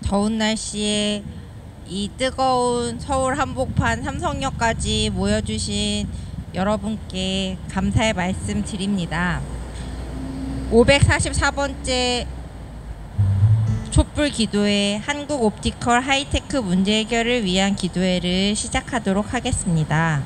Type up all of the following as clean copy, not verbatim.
더운 날씨에 이 뜨거운 서울 한복판 삼성역까지 모여주신 여러분께 감사의 말씀 드립니다. 544번째 촛불 기도회 한국 옵티컬 하이테크 문제 해결을 위한 기도회를 시작하도록 하겠습니다.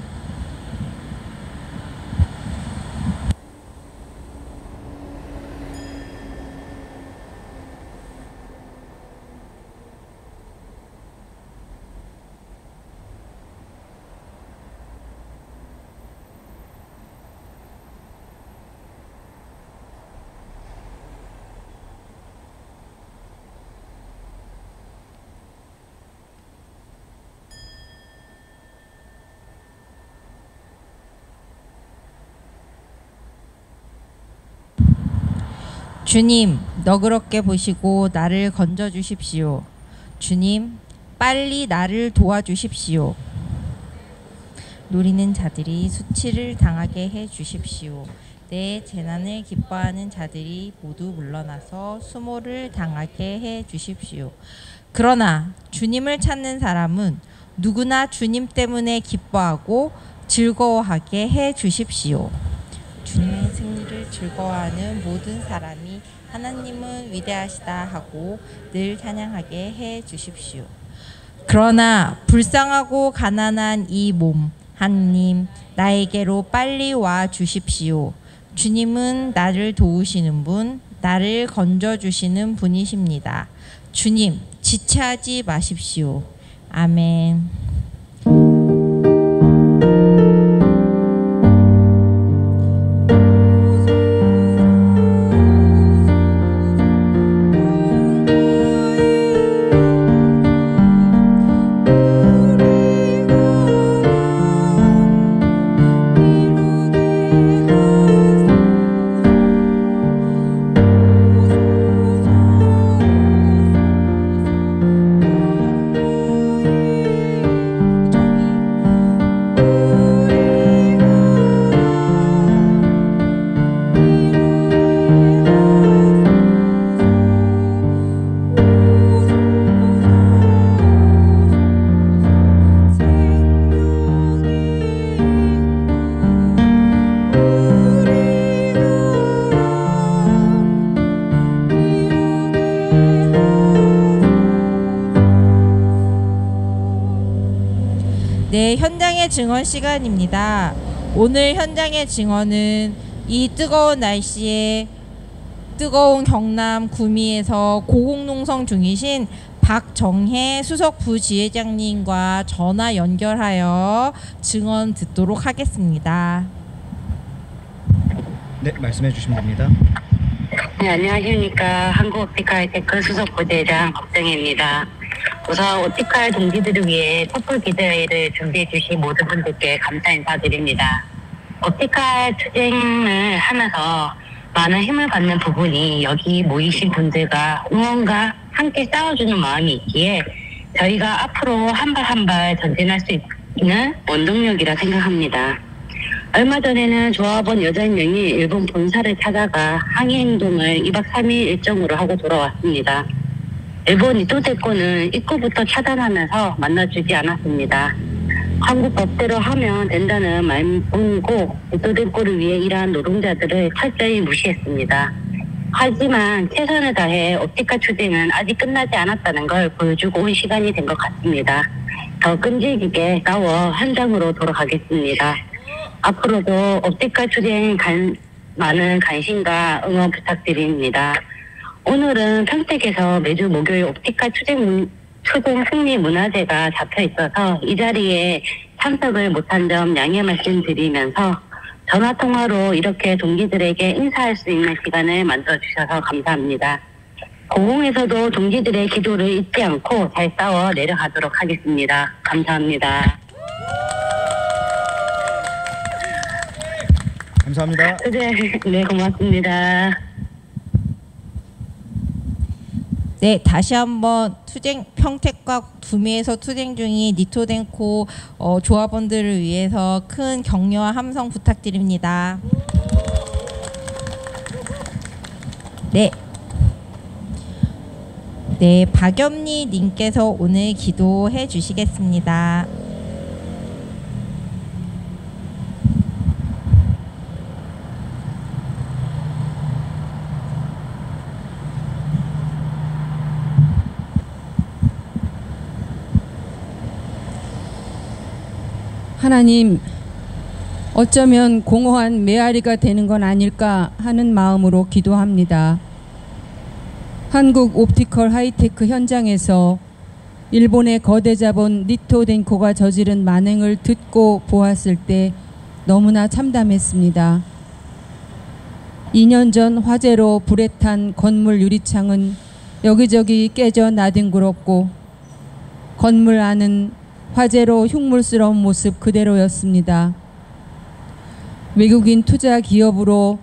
주님, 너그럽게 보시고 나를 건져 주십시오. 주님, 빨리 나를 도와주십시오. 노리는 자들이 수치를 당하게 해 주십시오. 내 재난을 기뻐하는 자들이 모두 물러나서 수모를 당하게 해 주십시오. 그러나 주님을 찾는 사람은 누구나 주님 때문에 기뻐하고 즐거워하게 해 주십시오. 주님의 승리를 즐거워하는 모든 사람이 하나님은 위대하시다 하고 늘 찬양하게 해 주십시오. 그러나 불쌍하고 가난한 이 몸, 하나님 나에게로 빨리 와 주십시오. 주님은 나를 도우시는 분, 나를 건져주시는 분이십니다. 주님, 지체하지 마십시오. 아멘. 네, 현장의 증언 시간입니다. 오늘 현장의 증언은 이 뜨거운 날씨에 뜨거운 경남 구미에서 고공농성 중이신 박정혜 수석 부지회장님과 전화 연결하여 증언 듣도록 하겠습니다. 네, 말씀해 주시면 됩니다. 네, 안녕하십니까. 한국옵티컬 하이테크 수석 부지회장 박정혜입니다. 우선 옵티컬 동지들을 위해 촛불 기도회를 준비해 주신 모든 분들께 감사 인사드립니다. 옵티컬 투쟁을 하면서 많은 힘을 받는 부분이 여기 모이신 분들과 응원과 함께 싸워주는 마음이 있기에 저희가 앞으로 한 발 한 발 전진할 수 있는 원동력이라 생각합니다. 얼마 전에는 조합원 8명이 일본 본사를 찾아가 항의 행동을 2박 3일 일정으로 하고 돌아왔습니다. 일본 이토데코는 입구부터 차단하면서 만나주지 않았습니다. 한국 법대로 하면 된다는 말뿐이고 이토데코를 위해 일한 노동자들을 철저히 무시했습니다. 하지만 최선을 다해 옵티컬 투쟁은 아직 끝나지 않았다는 걸 보여주고 온 시간이 된 것 같습니다. 더 끈질기게 싸워 현장으로 돌아가겠습니다. 앞으로도 옵티컬 투쟁 많은 관심과 응원 부탁드립니다. 오늘은 평택에서 매주 목요일 옵티컬 투쟁 승리 문화제가 잡혀 있어서 이 자리에 참석을 못한 점 양해 말씀드리면서 전화통화로 이렇게 동지들에게 인사할 수 있는 시간을 만들어주셔서 감사합니다. 고공에서도 동지들의 기도를 잊지 않고 잘 싸워 내려가도록 하겠습니다. 감사합니다. 감사합니다. 네, 고맙습니다. 네, 다시 한번 평택과 구미에서 투쟁 중인 니토덴코 조합원들을 위해서 큰 격려와 함성 부탁드립니다. 네. 네, 박염리 님께서 오늘 기도해 주시겠습니다. 하나님, 어쩌면 공허한 메아리가 되는 건 아닐까 하는 마음으로 기도합니다. 한국 옵티컬 하이테크 현장에서 일본의 거대 자본 니토덴코가 저지른 만행을 듣고 보았을 때 너무나 참담했습니다. 2년 전 화재로 불에 탄 건물 유리창은 여기저기 깨져 나뒹굴었고 건물 안은 화재로 흉물스러운 모습 그대로였습니다. 외국인 투자 기업으로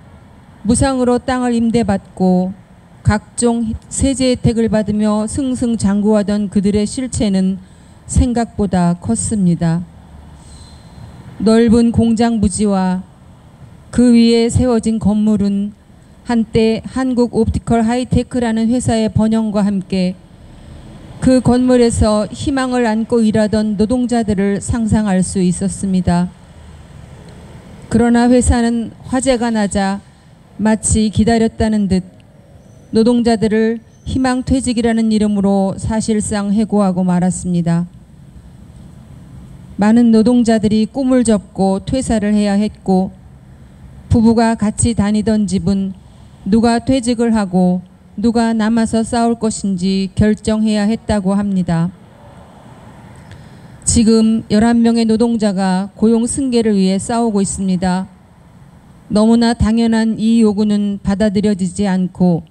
무상으로 땅을 임대받고 각종 세제 혜택을 받으며 승승장구하던 그들의 실체는 생각보다 컸습니다. 넓은 공장 부지와 그 위에 세워진 건물은 한때 한국 옵티컬 하이테크라는 회사의 번영과 함께 그 건물에서 희망을 안고 일하던 노동자들을 상상할 수 있었습니다. 그러나 회사는 화재가 나자 마치 기다렸다는 듯 노동자들을 희망퇴직이라는 이름으로 사실상 해고하고 말았습니다. 많은 노동자들이 꿈을 접고 퇴사를 해야 했고 부부가 같이 다니던 집은 누가 퇴직을 하고 누가 남아서 싸울 것인지 결정해야 했다고 합니다. 지금 11명의 노동자가 고용 승계를 위해 싸우고 있습니다. 너무나 당연한 이 요구는 받아들여지지 않고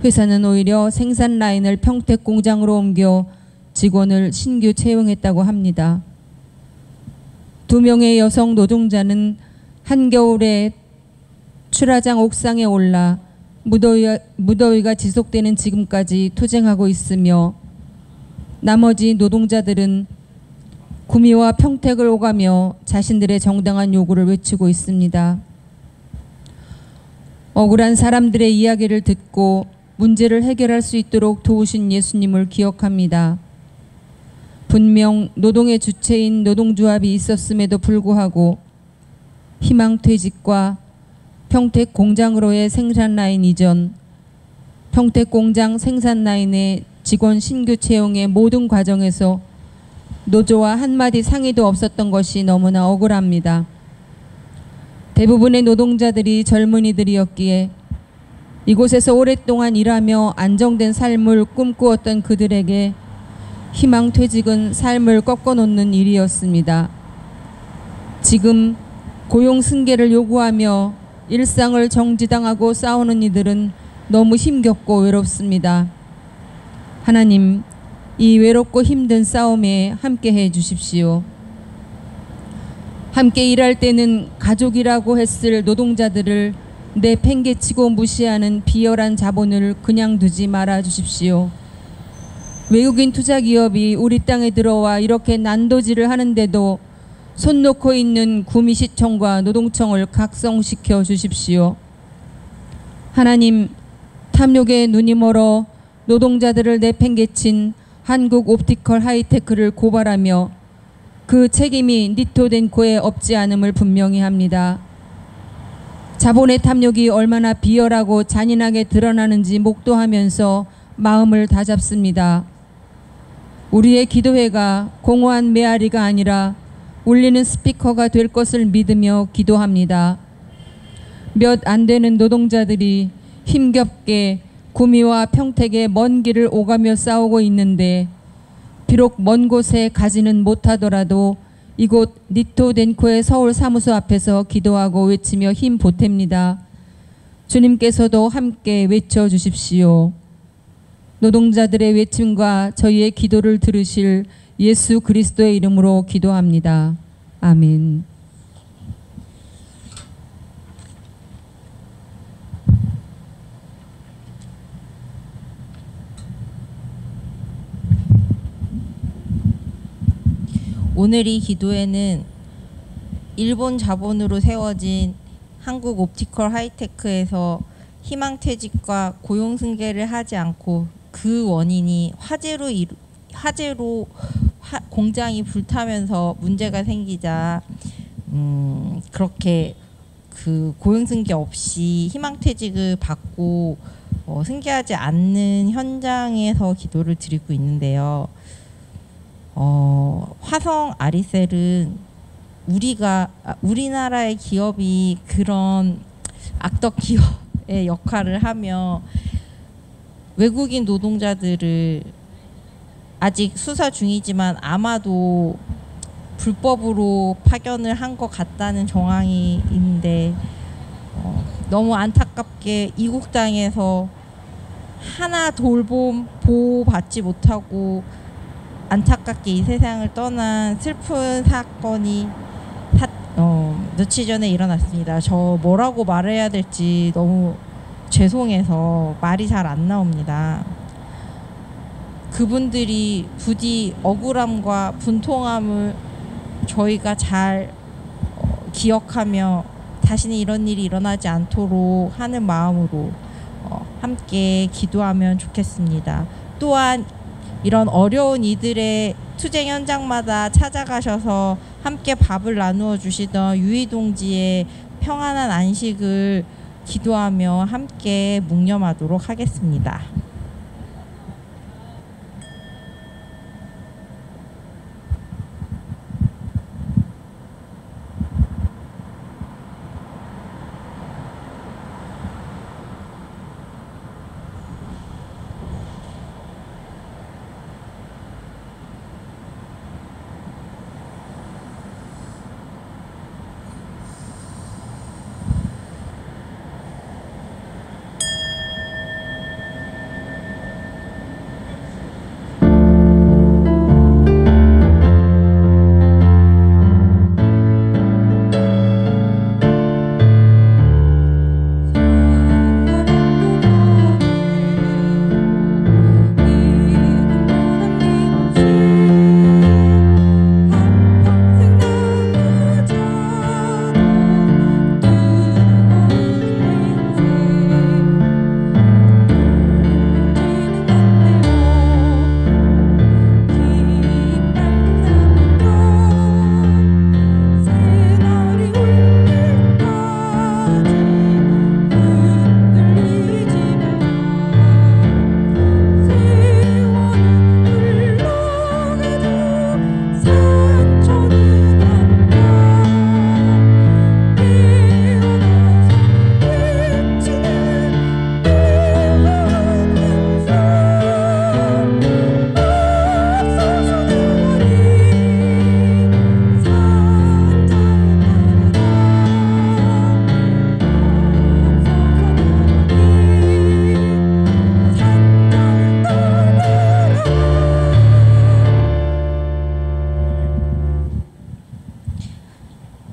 회사는 오히려 생산 라인을 평택 공장으로 옮겨 직원을 신규 채용했다고 합니다. 2명의 여성 노동자는 한겨울에 출하장 옥상에 올라 무더위가 지속되는 지금까지 투쟁하고 있으며 나머지 노동자들은 구미와 평택을 오가며 자신들의 정당한 요구를 외치고 있습니다. 억울한 사람들의 이야기를 듣고 문제를 해결할 수 있도록 도우신 예수님을 기억합니다. 분명 노동의 주체인 노동조합이 있었음에도 불구하고 희망퇴직과 평택 공장으로의 생산 라인 이전, 평택 공장 생산 라인의 직원 신규 채용의 모든 과정에서 노조와 한마디 상의도 없었던 것이 너무나 억울합니다. 대부분의 노동자들이 젊은이들이었기에 이곳에서 오랫동안 일하며 안정된 삶을 꿈꾸었던 그들에게 희망퇴직은 삶을 꺾어놓는 일이었습니다. 지금 고용 승계를 요구하며 일상을 정지당하고 싸우는 이들은 너무 힘겹고 외롭습니다. 하나님, 이 외롭고 힘든 싸움에 함께해 주십시오. 함께 일할 때는 가족이라고 했을 노동자들을 내팽개치고 무시하는 비열한 자본을 그냥 두지 말아 주십시오. 외국인 투자기업이 우리 땅에 들어와 이렇게 난도질을 하는데도 손 놓고 있는 구미시청과 노동청을 각성시켜 주십시오. 하나님, 탐욕에 눈이 멀어 노동자들을 내팽개친 한국 옵티컬 하이테크를 고발하며 그 책임이 니토덴코에 없지 않음을 분명히 합니다. 자본의 탐욕이 얼마나 비열하고 잔인하게 드러나는지 목도하면서 마음을 다잡습니다. 우리의 기도회가 공허한 메아리가 아니라 울리는 스피커가 될 것을 믿으며 기도합니다. 몇 안 되는 노동자들이 힘겹게 구미와 평택의 먼 길을 오가며 싸우고 있는데 비록 먼 곳에 가지는 못하더라도 이곳 니토덴코의 서울 사무소 앞에서 기도하고 외치며 힘 보탭니다. 주님께서도 함께 외쳐주십시오. 노동자들의 외침과 저희의 기도를 들으실 예수 그리스도의 이름으로 기도합니다. 아멘. 오늘 이 기도회는 일본 자본으로 세워진 한국 옵티컬 하이테크에서 희망퇴직과 고용 승계를 하지 않고 그 원인이 화재로 공장이 불타면서 문제가 생기자 그렇게 그 고용승계 없이 희망퇴직을 받고 승계하지 않는 현장에서 기도를 드리고 있는데요. 화성 아리셀은 우리나라의 기업이 그런 악덕 기업의 역할을 하며 외국인 노동자들을 아직 수사 중이지만 아마도 불법으로 파견을 한 것 같다는 정황이 있는데 너무 안타깝게 이국 땅에서 하나 돌봄 보호받지 못하고 안타깝게 이 세상을 떠난 슬픈 사건이 며칠 전에 일어났습니다. 저 뭐라고 말해야 될지 너무 죄송해서 말이 잘 안 나옵니다. 그분들이 부디 억울함과 분통함을 저희가 잘 기억하며 다시는 이런 일이 일어나지 않도록 하는 마음으로 함께 기도하면 좋겠습니다. 또한 이런 어려운 이들의 투쟁 현장마다 찾아가셔서 함께 밥을 나누어 주시던 유희 동지의 평안한 안식을 기도하며 함께 묵념하도록 하겠습니다.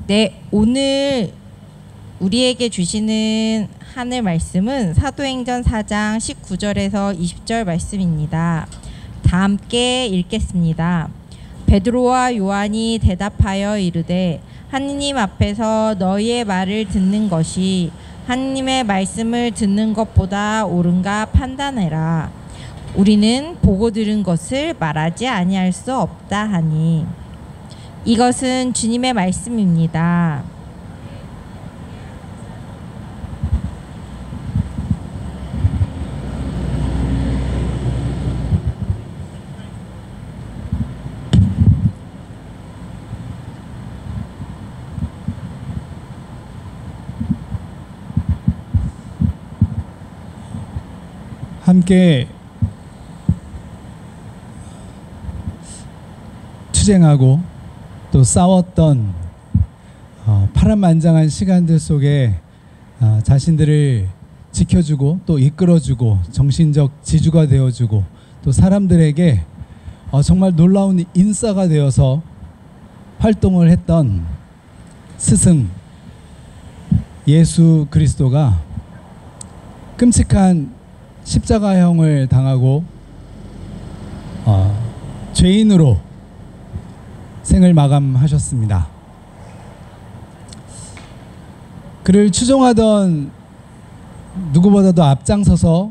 네, 오늘 우리에게 주시는 하늘 말씀은 사도행전 4장 19절에서 20절 말씀입니다. 다 함께 읽겠습니다. 베드로와 요한이 대답하여 이르되 하느님 앞에서 너희의 말을 듣는 것이 하느님의 말씀을 듣는 것보다 옳은가 판단해라. 우리는 보고 들은 것을 말하지 아니할 수 없다 하니 이것은 주님의 말씀입니다. 함께 투쟁하고 또 싸웠던 파란만장한 시간들 속에 자신들을 지켜주고 또 이끌어주고 정신적 지주가 되어주고 또 사람들에게 정말 놀라운 인싸가 되어서 활동을 했던 스승 예수 그리스도가 끔찍한 십자가형을 당하고 죄인으로 생을 마감하셨습니다. 그를 추종하던 누구보다도 앞장서서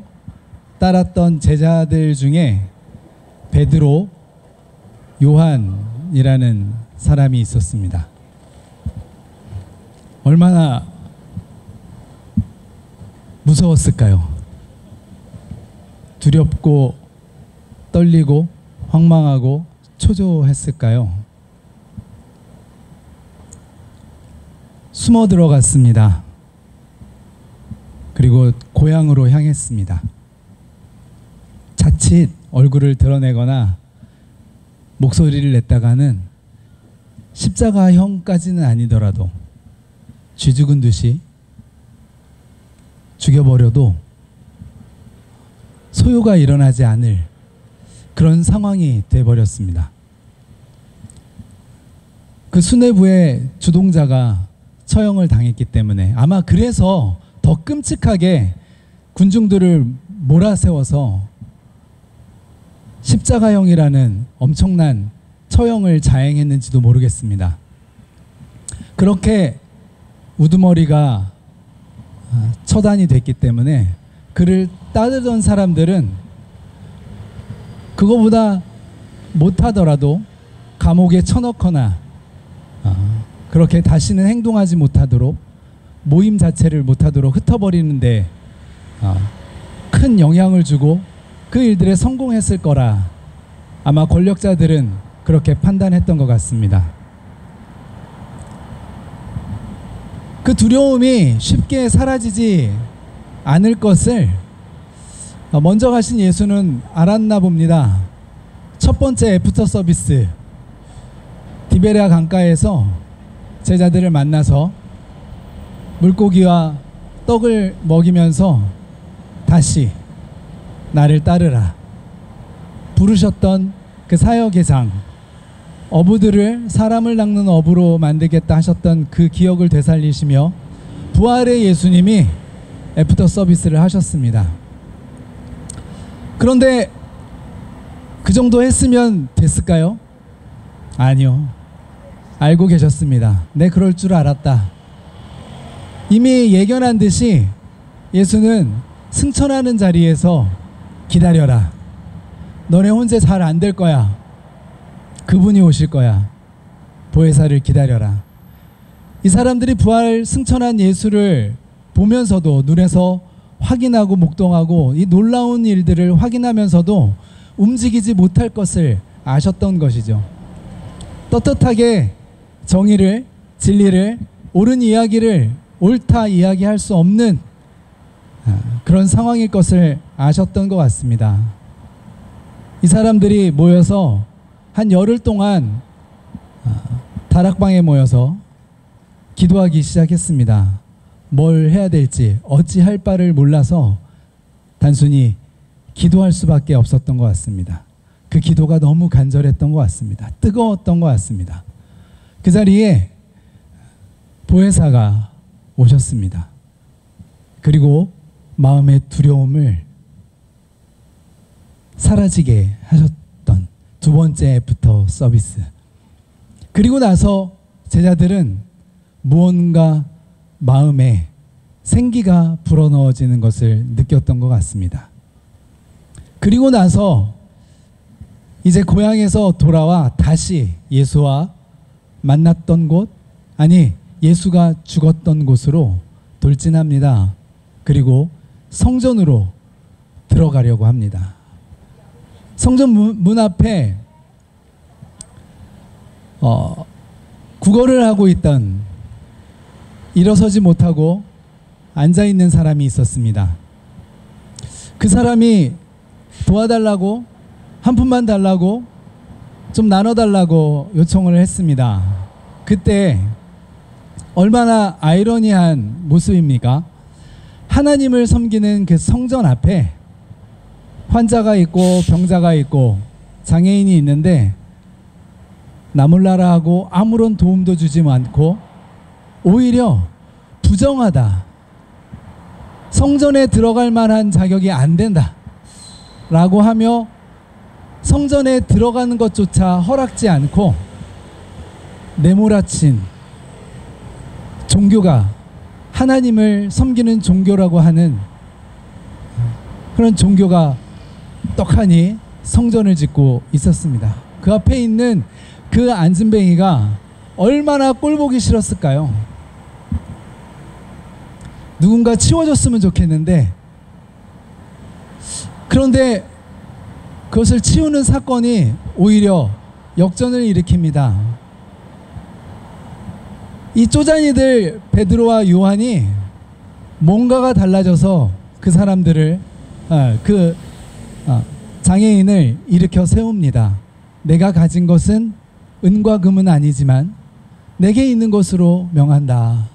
따랐던 제자들 중에 베드로, 요한이라는 사람이 있었습니다. 얼마나 무서웠을까요? 두렵고 떨리고 황망하고 초조했을까요? 숨어 들어갔습니다. 그리고 고향으로 향했습니다. 자칫 얼굴을 드러내거나 목소리를 냈다가는 십자가형까지는 아니더라도 쥐 죽은 듯이 죽여버려도 소요가 일어나지 않을 그런 상황이 돼버렸습니다. 그 수뇌부의 주동자가 처형을 당했기 때문에 아마 그래서 더 끔찍하게 군중들을 몰아세워서 십자가형이라는 엄청난 처형을 자행했는지도 모르겠습니다. 그렇게 우두머리가 처단이 됐기 때문에 그를 따르던 사람들은 그거보다 못하더라도 감옥에 쳐넣거나 그렇게 다시는 행동하지 못하도록 모임 자체를 못하도록 흩어버리는데 큰 영향을 주고 그 일들에 성공했을 거라 아마 권력자들은 그렇게 판단했던 것 같습니다. 그 두려움이 쉽게 사라지지 않을 것을 먼저 가신 예수는 알았나 봅니다. 첫 번째 애프터 서비스, 디베랴 강가에서 제자들을 만나서 물고기와 떡을 먹이면서 다시 나를 따르라 부르셨던 그 사역의 장, 어부들을 사람을 낚는 어부로 만들겠다 하셨던 그 기억을 되살리시며 부활의 예수님이 애프터 서비스를 하셨습니다. 그런데 그 정도 했으면 됐을까요? 아니요. 알고 계셨습니다. 내 그럴 줄 알았다. 이미 예견한 듯이 예수는 승천하는 자리에서 기다려라. 너네 혼자 잘 안 될 거야. 그분이 오실 거야. 보혜사를 기다려라. 이 사람들이 부활 승천한 예수를 보면서도 눈에서 확인하고 목동하고 이 놀라운 일들을 확인하면서도 움직이지 못할 것을 아셨던 것이죠. 떳떳하게 정의를, 진리를, 옳은 이야기를 옳다 이야기할 수 없는 그런 상황일 것을 아셨던 것 같습니다. 이 사람들이 모여서 한 열흘 동안 다락방에 모여서 기도하기 시작했습니다. 뭘 해야 될지 어찌할 바를 몰라서 단순히 기도할 수밖에 없었던 것 같습니다. 그 기도가 너무 간절했던 것 같습니다. 뜨거웠던 것 같습니다. 그 자리에 보혜사가 오셨습니다. 그리고 마음의 두려움을 사라지게 하셨던 두 번째 애프터 서비스. 그리고 나서 제자들은 무언가 마음에 생기가 불어넣어지는 것을 느꼈던 것 같습니다. 그리고 나서 이제 고향에서 돌아와 다시 예수와 만났던 곳, 아니 예수가 죽었던 곳으로 돌진합니다. 그리고 성전으로 들어가려고 합니다. 성전 문 앞에 구걸을 하고 있던, 일어서지 못하고 앉아있는 사람이 있었습니다. 그 사람이 도와달라고, 한 푼만 달라고, 좀 나눠달라고 요청을 했습니다. 그때 얼마나 아이러니한 모습입니까? 하나님을 섬기는 그 성전 앞에 환자가 있고 병자가 있고 장애인이 있는데 나몰라라 하고 아무런 도움도 주지 않고 오히려 부정하다, 성전에 들어갈 만한 자격이 안 된다 라고 하며 성전에 들어가는 것조차 허락지 않고 내몰아친 종교가 하나님을 섬기는 종교라고 하는 그런 종교가 떡하니 성전을 짓고 있었습니다. 그 앞에 있는 그 안진뱅이가 얼마나 꼴보기 싫었을까요? 누군가 치워줬으면 좋겠는데, 그런데 그것을 치우는 사건이 오히려 역전을 일으킵니다. 이 쪼잔이들 베드로와 요한이 뭔가가 달라져서 그 사람들을 장애인을 일으켜 세웁니다. 내가 가진 것은 은과 금은 아니지만 내게 있는 것으로 명한다.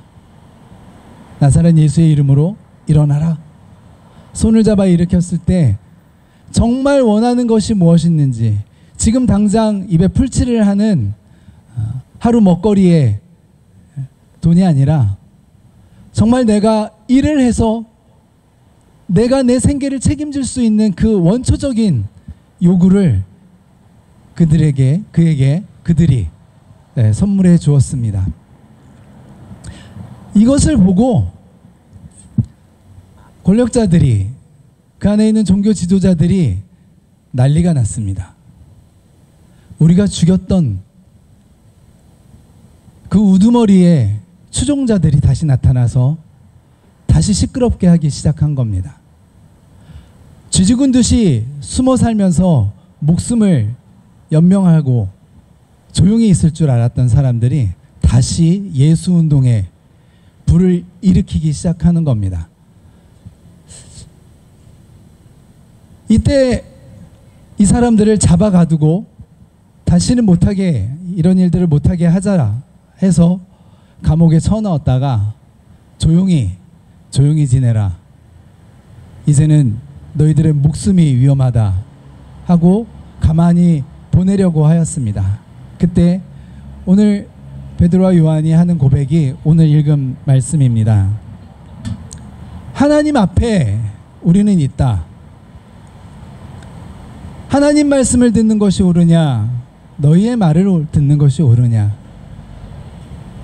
나사렛 예수의 이름으로 일어나라. 손을 잡아 일으켰을 때 정말 원하는 것이 무엇이었는지, 지금 당장 입에 풀칠을 하는 하루 먹거리에 돈이 아니라 정말 내가 일을 해서 내가 내 생계를 책임질 수 있는 그 원초적인 요구를 그들이 선물해 주었습니다. 이것을 보고 권력자들이, 그 안에 있는 종교 지도자들이 난리가 났습니다. 우리가 죽였던 그 우두머리에 추종자들이 다시 나타나서 다시 시끄럽게 하기 시작한 겁니다. 쥐죽은 듯이 숨어 살면서 목숨을 연명하고 조용히 있을 줄 알았던 사람들이 다시 예수 운동에 불을 일으키기 시작하는 겁니다. 이때 이 사람들을 잡아 가두고 다시는 못하게, 이런 일들을 못하게 하자 해서 감옥에 쳐넣었다가 조용히 지내라. 이제는 너희들의 목숨이 위험하다 하고 가만히 보내려고 하였습니다. 그때 오늘 베드로와 요한이 하는 고백이 오늘 읽은 말씀입니다. 하나님 앞에 우리는 있다. 하나님 말씀을 듣는 것이 옳으냐, 너희의 말을 듣는 것이 옳으냐.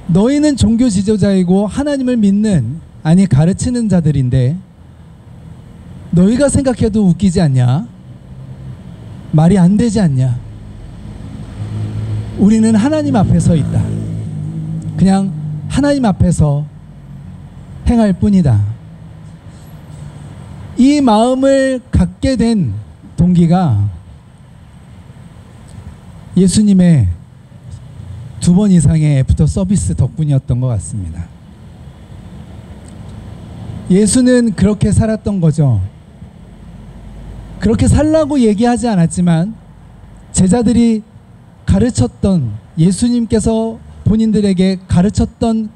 너희는 종교 지도자이고 하나님을 믿는, 아니 가르치는 자들인데 너희가 생각해도 웃기지 않냐? 말이 안 되지 않냐? 우리는 하나님 앞에 서 있다. 그냥 하나님 앞에서 행할 뿐이다. 이 마음을 갖게 된 동기가 예수님의 2번 이상의 애프터 서비스 덕분이었던 것 같습니다. 예수는 그렇게 살았던 거죠. 그렇게 살라고 얘기하지 않았지만 제자들이 가르쳤던, 예수님께서 본인들에게 가르쳤던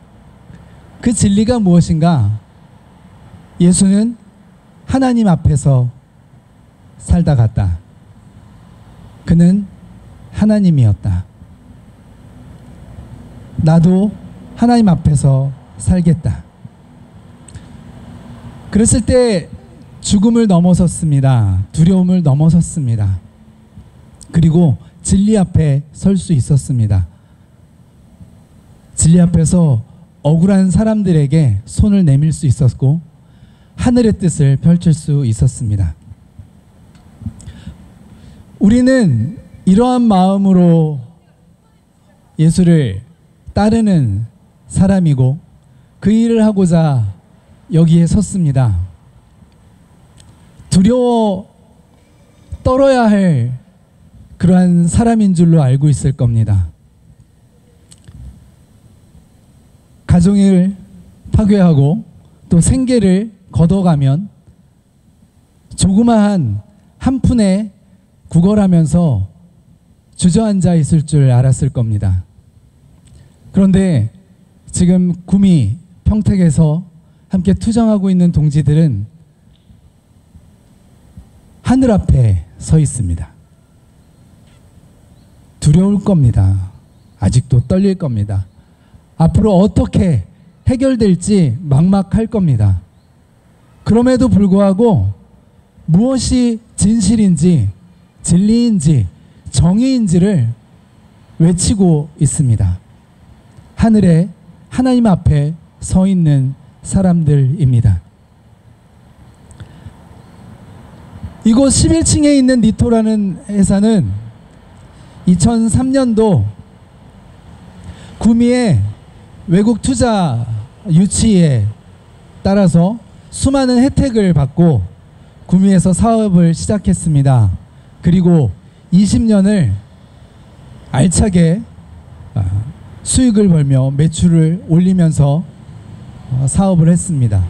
그 진리가 무엇인가? 예수는 하나님 앞에서 살다 갔다. 그는 하나님이었다. 나도 하나님 앞에서 살겠다. 그랬을 때 죽음을 넘어섰습니다. 두려움을 넘어섰습니다. 그리고 진리 앞에 설 수 있었습니다. 진리 앞에서 억울한 사람들에게 손을 내밀 수 있었고 하늘의 뜻을 펼칠 수 있었습니다. 우리는 이러한 마음으로 예수를 따르는 사람이고 그 일을 하고자 여기에 섰습니다. 두려워 떨어야 할 그러한 사람인 줄로 알고 있을 겁니다. 가정을 파괴하고 또 생계를 걷어가면 조그마한 한 푼에 구걸하면서 주저앉아 있을 줄 알았을 겁니다. 그런데 지금 구미 평택에서 함께 투정하고 있는 동지들은 하늘 앞에 서 있습니다. 두려울 겁니다. 아직도 떨릴 겁니다. 앞으로 어떻게 해결될지 막막할 겁니다. 그럼에도 불구하고 무엇이 진실인지, 진리인지, 정의인지를 외치고 있습니다. 하늘에 하나님 앞에 서 있는 사람들입니다. 이곳 11층에 있는 니토라는 회사는 2003년도 구미의 외국 투자 유치에 따라서 수많은 혜택을 받고 구미에서 사업을 시작했습니다. 그리고 20년을 알차게 수익을 벌며 매출을 올리면서 사업을 했습니다.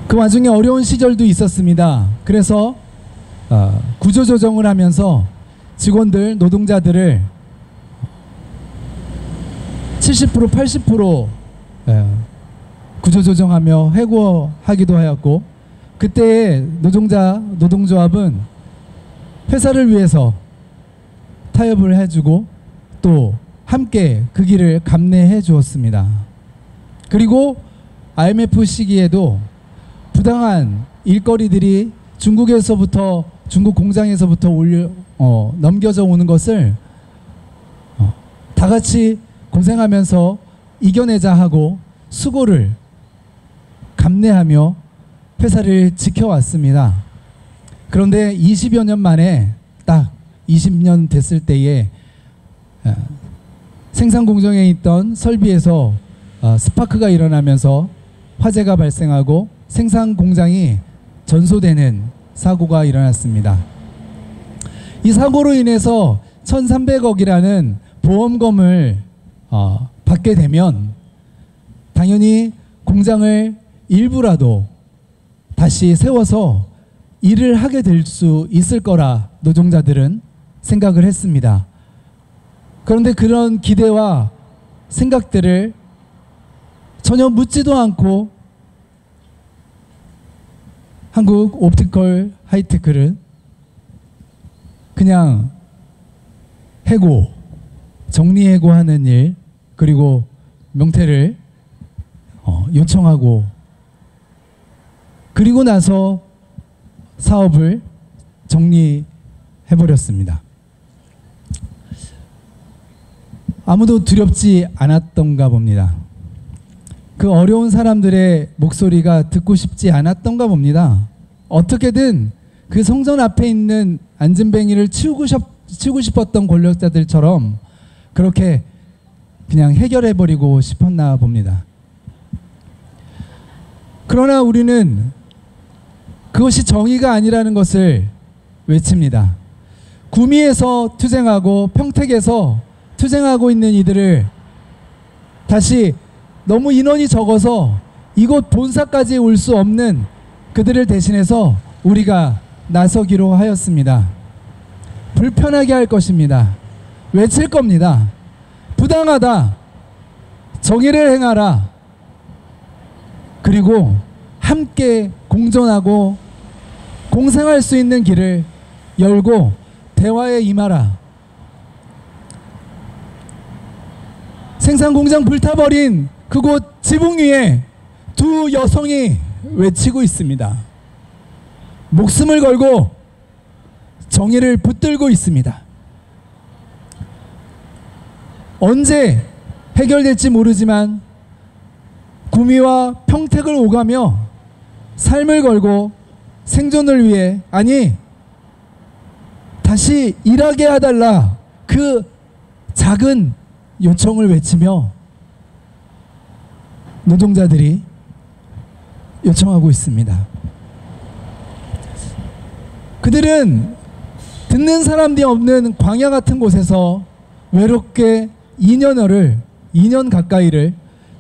그 와중에 어려운 시절도 있었습니다. 그래서 구조조정을 하면서 직원들, 노동자들을 70%, 80% 구조조정하며 해고하기도 하였고, 그때의 노동조합은 회사를 위해서 타협을 해주고 또 함께 그 길을 감내해 주었습니다. 그리고 IMF 시기에도 부당한 일거리들이 중국 공장에서부터 넘겨져 오는 것을 다 같이 고생하면서 이겨내자 하고 수고를 감내하며 회사를 지켜왔습니다. 그런데 20여 년 만에 딱 20년 됐을 때에 생산 공정에 있던 설비에서 스파크가 일어나면서 화재가 발생하고 생산 공장이 전소되는 사고가 일어났습니다. 이 사고로 인해서 1,300억이라는 보험금을 받게 되면 당연히 공장을 일부라도 다시 세워서 일을 하게 될 수 있을 거라 노동자들은 생각을 했습니다. 그런데 그런 기대와 생각들을 전혀 묻지도 않고 한국 옵티컬 하이테크는 그냥 해고, 정리해고하는 일, 그리고 명퇴를 요청하고, 그리고 나서 사업을 정리해버렸습니다. 아무도 두렵지 않았던가 봅니다. 그 어려운 사람들의 목소리가 듣고 싶지 않았던가 봅니다. 어떻게든 그 성전 앞에 있는 안진뱅이를 치우고 싶었던 권력자들처럼 그렇게 그냥 해결해버리고 싶었나 봅니다. 그러나 우리는 그것이 정의가 아니라는 것을 외칩니다. 구미에서 투쟁하고 평택에서 투쟁하고 있는 이들을 다시 너무 인원이 적어서 이곳 본사까지 올 수 없는 그들을 대신해서 우리가 나서기로 하였습니다. 불편하게 할 것입니다. 외칠 겁니다. 부당하다. 정의를 행하라. 그리고 함께 공존하고 공생할 수 있는 길을 열고 대화에 임하라. 생산공장 불타버린 그곳 지붕 위에 두 여성이 외치고 있습니다. 목숨을 걸고 정의를 붙들고 있습니다. 언제 해결될지 모르지만 구미와 평택을 오가며 삶을 걸고 생존을 위해, 아니 다시 일하게 해달라, 그 작은 요청을 외치며 노동자들이 요청하고 있습니다. 그들은 듣는 사람들이 없는 광야 같은 곳에서 외롭게 2년 가까이를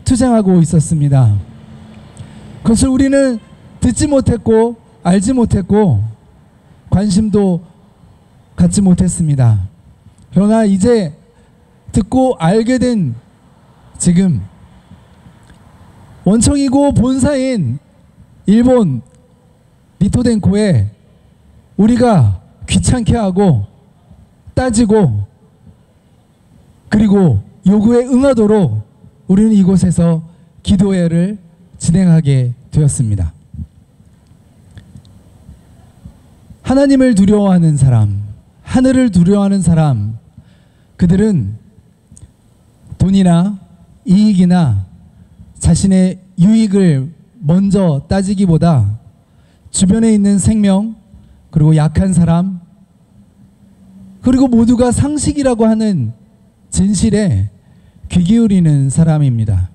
투쟁하고 있었습니다. 그것을 우리는 듣지 못했고 알지 못했고 관심도 갖지 못했습니다. 그러나 이제 듣고 알게 된 지금 원청이고 본사인 일본 니토덴코에 우리가 귀찮게 하고 따지고 그리고 요구에 응하도록 우리는 이곳에서 기도회를 진행하게 되었습니다. 하나님을 두려워하는 사람, 하늘을 두려워하는 사람, 그들은 돈이나 이익이나 자신의 유익을 먼저 따지기보다 주변에 있는 생명, 그리고 약한 사람, 그리고 모두가 상식이라고 하는 진실에 귀 기울이는 사람입니다.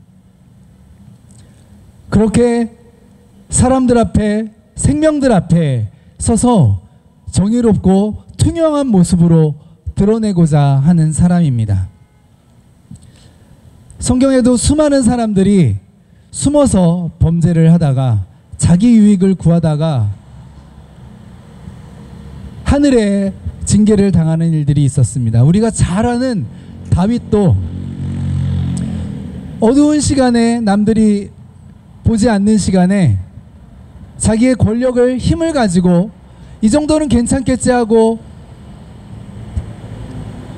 그렇게 사람들 앞에, 생명들 앞에 서서 정의롭고 투명한 모습으로 드러내고자 하는 사람입니다. 성경에도 수많은 사람들이 숨어서 범죄를 하다가 자기 유익을 구하다가 하늘의 징계를 당하는 일들이 있었습니다. 우리가 잘 아는 다윗도 어두운 시간에, 남들이 보지 않는 시간에 자기의 권력을, 힘을 가지고 이 정도는 괜찮겠지 하고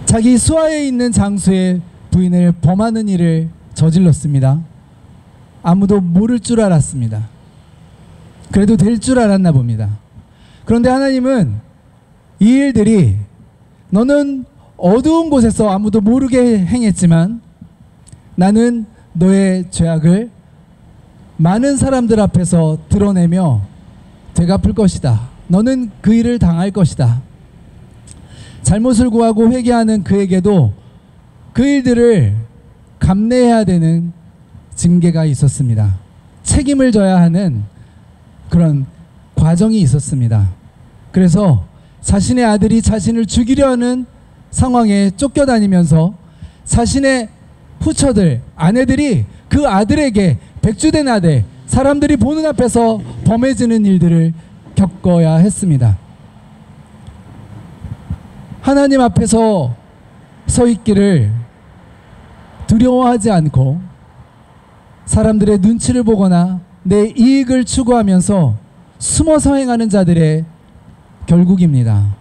자기 수하에 있는 장수의 부인을 범하는 일을 저질렀습니다. 아무도 모를 줄 알았습니다. 그래도 될 줄 알았나 봅니다. 그런데 하나님은 이 일들이 너는 어두운 곳에서 아무도 모르게 행했지만 나는 너의 죄악을 많은 사람들 앞에서 드러내며 되갚을 것이다. 너는 그 일을 당할 것이다. 잘못을 구하고 회개하는 그에게도 그 일들을 감내해야 되는 징계가 있었습니다. 책임을 져야 하는 그런 과정이 있었습니다. 그래서 자신의 아들이 자신을 죽이려 하는 상황에 쫓겨다니면서 자신의 후처들, 아내들이 그 아들에게 백주된 아들, 사람들이 보는 앞에서 범해지는 일들을 겪어야 했습니다. 하나님 앞에서 서 있기를 두려워하지 않고 사람들의 눈치를 보거나 내 이익을 추구하면서 숨어서 행하는 자들의 결국입니다.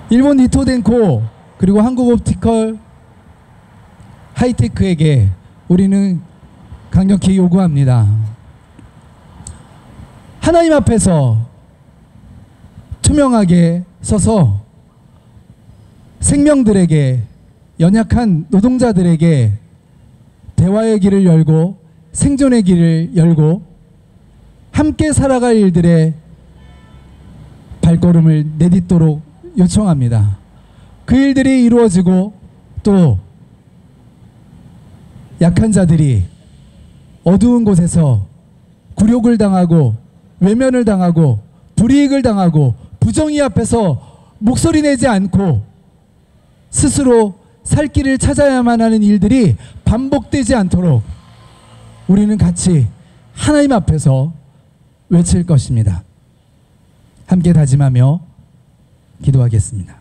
일본 니토덴코 그리고 한국 옵티컬 하이테크에게 우리는 강력히 요구합니다. 하나님 앞에서 투명하게 서서 생명들에게, 연약한 노동자들에게 대화의 길을 열고 생존의 길을 열고 함께 살아갈 일들의 발걸음을 내딛도록 요청합니다. 그 일들이 이루어지고 또 약한 자들이 어두운 곳에서 굴욕을 당하고 외면을 당하고 불이익을 당하고 부정의 앞에서 목소리 내지 않고 스스로 살 길을 찾아야만 하는 일들이 반복되지 않도록 우리는 같이 하나님 앞에서 외칠 것입니다. 함께 다짐하며 기도하겠습니다.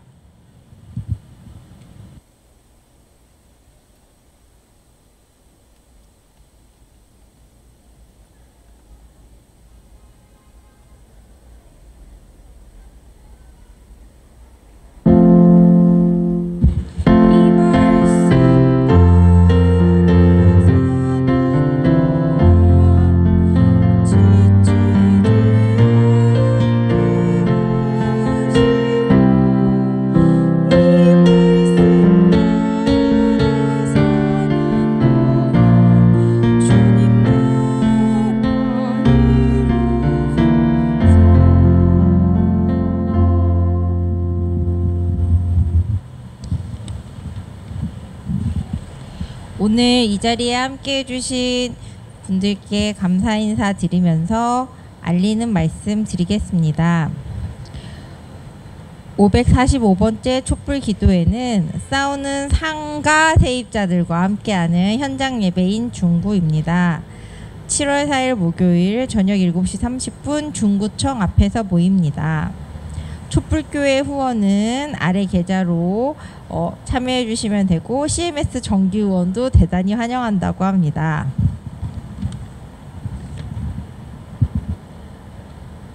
오늘 이 자리에 함께 해주신 분들께 감사 인사 드리면서 알리는 말씀 드리겠습니다. 545번째 촛불 기도회는 싸우는 상가 세입자들과 함께하는 현장 예배인 중구입니다. 7월 4일 목요일 저녁 7시 30분 중구청 앞에서 모입니다. 촛불교회 후원은 아래 계좌로 참여해 주시면 되고 CMS 정기 후원도 대단히 환영한다고 합니다.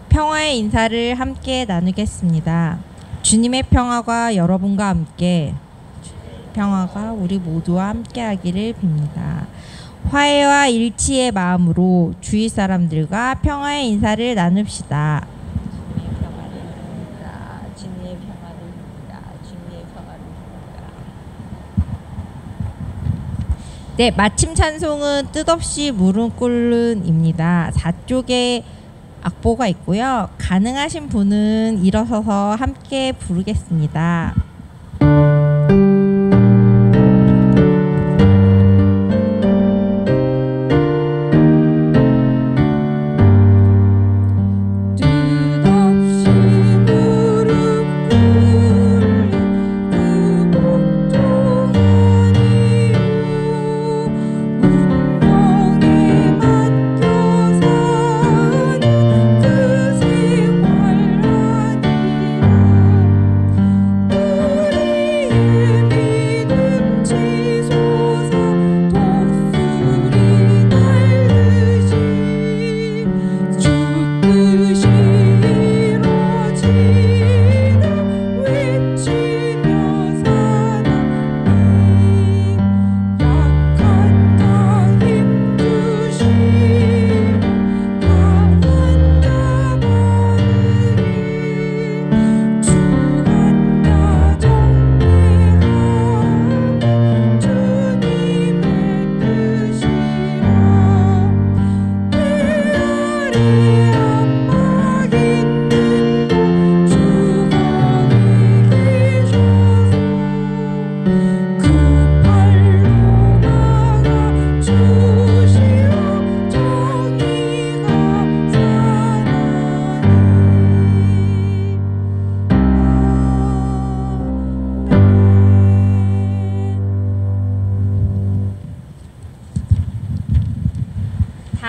평화의 인사를 함께 나누겠습니다. 주님의 평화가 여러분과 함께, 평화가 우리 모두와 함께 하기를 빕니다. 화해와 일치의 마음으로 주위 사람들과 평화의 인사를 나눕시다. 네, 마침 찬송은 뜻없이 물은 꿀은입니다. 4쪽에 악보가 있고요. 가능하신 분은 일어서서 함께 부르겠습니다.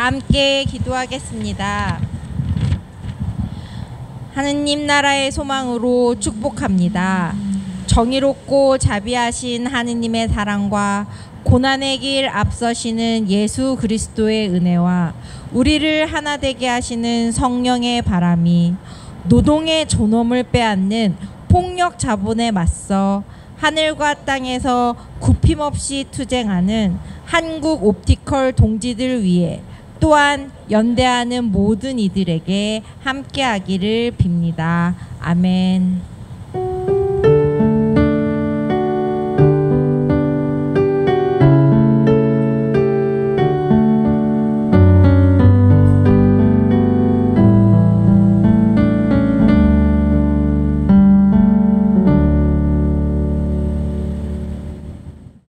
함께 기도하겠습니다. 하느님 나라의 소망으로 축복합니다. 정의롭고 자비하신 하느님의 사랑과 고난의 길 앞서시는 예수 그리스도의 은혜와 우리를 하나 되게 하시는 성령의 바람이 노동의 존엄을 빼앗는 폭력 자본에 맞서 하늘과 땅에서 굽힘없이 투쟁하는 한국 옵티컬 동지들 위해 또한 연대하는 모든 이들에게 함께하기를 빕니다. 아멘.